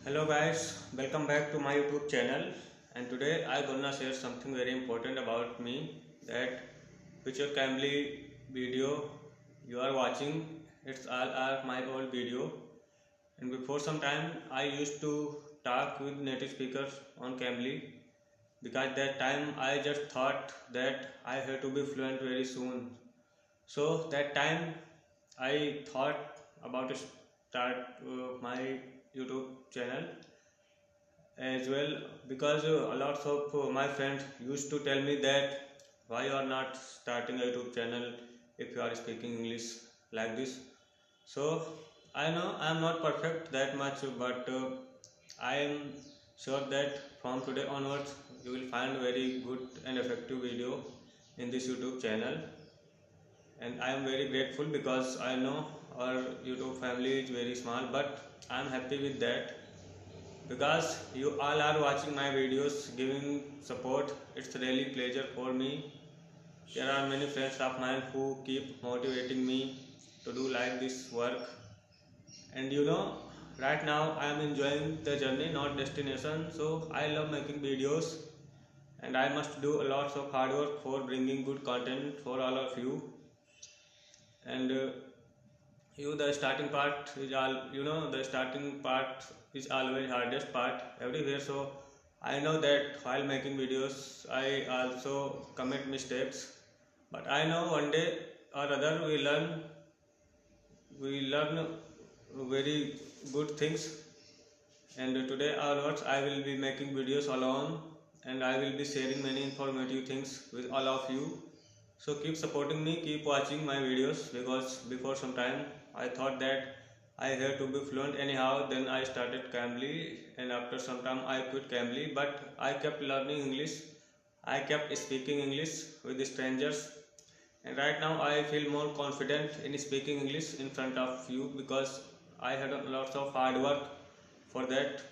Hello guys, welcome back to my YouTube channel, and today I gonna share something very important about me, that which your Cambly video you are watching. It's all are my old video, and before some time I used to talk with native speakers on Cambly because that time I just thought that I have to be fluent very soon. So that time I thought about to start my YouTube channel as well, because a lot of my friends used to tell me that why you are not starting a YouTube channel if you are speaking English like this. So I know I am not perfect that much, but I am sure that from today onwards you will find very good and effective video in this YouTube channel, and I am very grateful because I know our YouTube family is very small, but I am happy with that because you all are watching my videos, giving support. It's really pleasure for me. There are many friends of mine who keep motivating me to do like this work, and right now I am enjoying the journey, not destination. So I love making videos, and I must do a lot of hard work for bringing good content for all of you. And the starting part is all, the starting part is always hardest part everywhere. So I know that while making videos I also commit mistakes, but I know one day or other we learn very good things. And today onwards I will be making videos alone, and I will be sharing many informative things with all of you. So keep supporting me, keep watching my videos, because before some time I thought that I had to be fluent anyhow. Then I started Cambly, and after some time I quit Cambly, but I kept learning English. I kept speaking English with strangers, and right now I feel more confident in speaking English in front of you because I had a lots of hard work for that,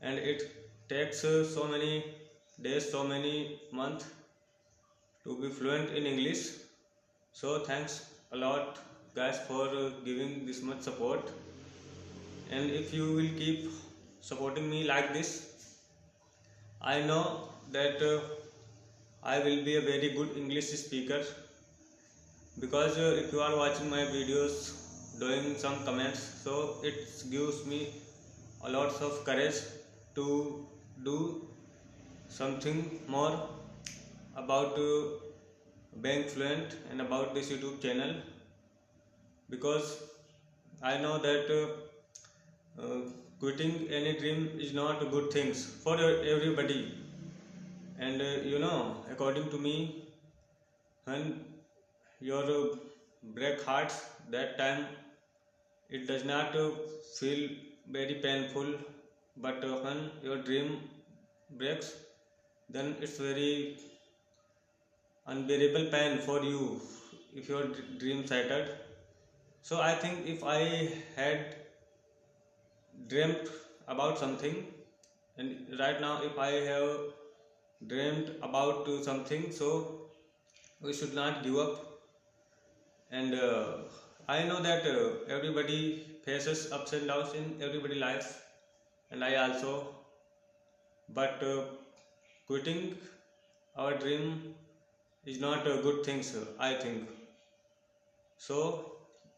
and it takes so many days, so many months to be fluent in English. So thanks a lot guys for giving this much support, and if you will keep supporting me like this, I know that I will be a very good English speaker, because if you are watching my videos, doing some comments, so it gives me a lot of courage to do something more about being fluent and about this YouTube channel, because I know that quitting any dream is not a good thing for everybody. And according to me, when your break hearts, that time it does not feel very painful, but when your dream breaks, then it's very unbearable pain for you if your dream shattered. So I think if I had dreamt about something, and right now if I have dreamt about something, so we should not give up. And I know that everybody faces ups and downs in everybody life, and I also, but quitting our dream is not a good thing, sir, I think. So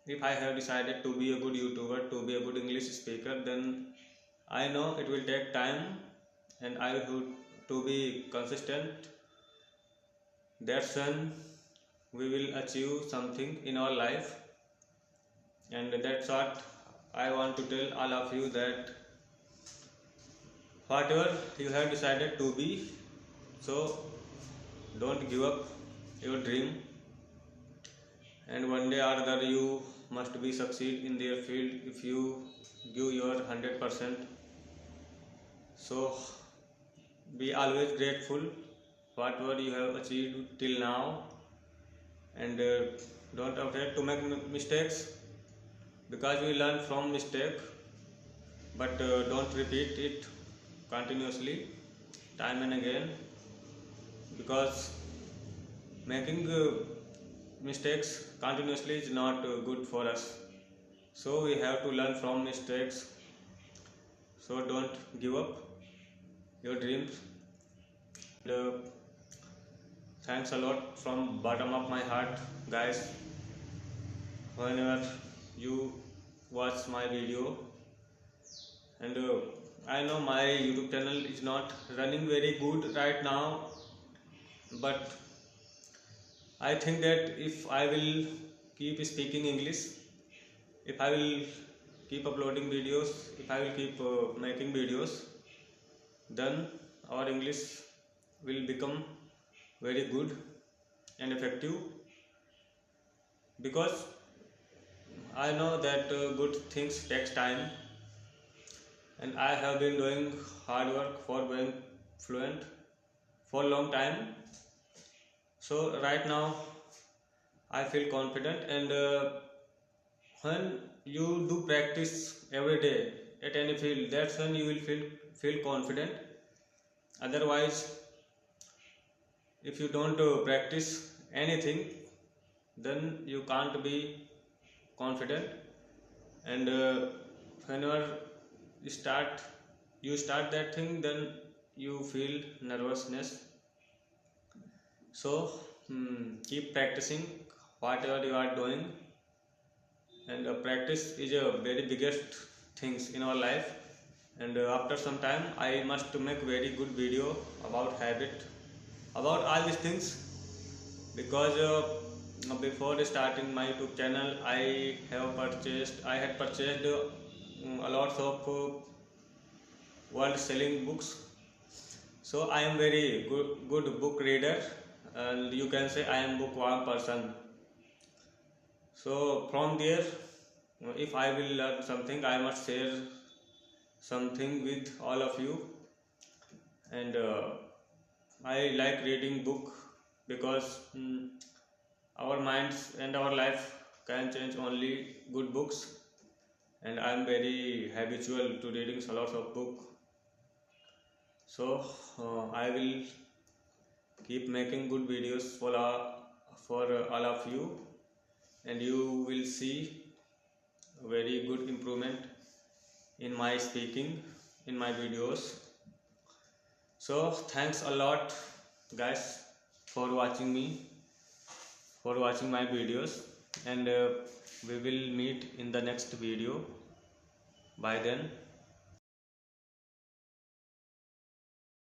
if I have decided to be a good YouTuber, to be a good English speaker, then I know it will take time, and I have to be consistent. That's when we will achieve something in our life. And that's what I want to tell all of you, that whatever you have decided to be, so don't give up your dream, and one day or other you must be succeed in their field if you give your 100%. So be always grateful whatever you have achieved till now, and don't afraid to make mistakes, because we learn from mistake, but don't repeat it continuously time and again, because making mistakes continuously is not good for us. So we have to learn from mistakes. So don't give up your dreams. And, thanks a lot from bottom of my heart, guys, whenever you watch my video. And I know my YouTube channel is not running very good right now, but I think that if I will keep speaking English, if I will keep uploading videos, if I will keep making videos, then our English will become very good and effective, because I know that good things takes time, and I have been doing hard work for being fluent for a long time. So right now I feel confident, and when you do practice every day at any field, that's when you will feel confident. Otherwise, if you don't practice anything, then you can't be confident. And whenever you start that thing, then you feel nervousness. So keep practicing whatever you are doing, and practice is a very biggest things in our life. And after some time I must make very good video about habit, about all these things, because before starting my YouTube channel I had purchased a lot of world selling books. So I am very good book reader, and you can say I am bookworm person. So from there, if I will learn something, I must share something with all of you. And I like reading book, because our minds and our life can change only good books, and I am very habitual to reading a lot of book. So I will keep making good videos for all of you, and you will see very good improvement in my speaking, in my videos. So thanks a lot, guys, for watching me, for watching my videos, and we will meet in the next video. By then.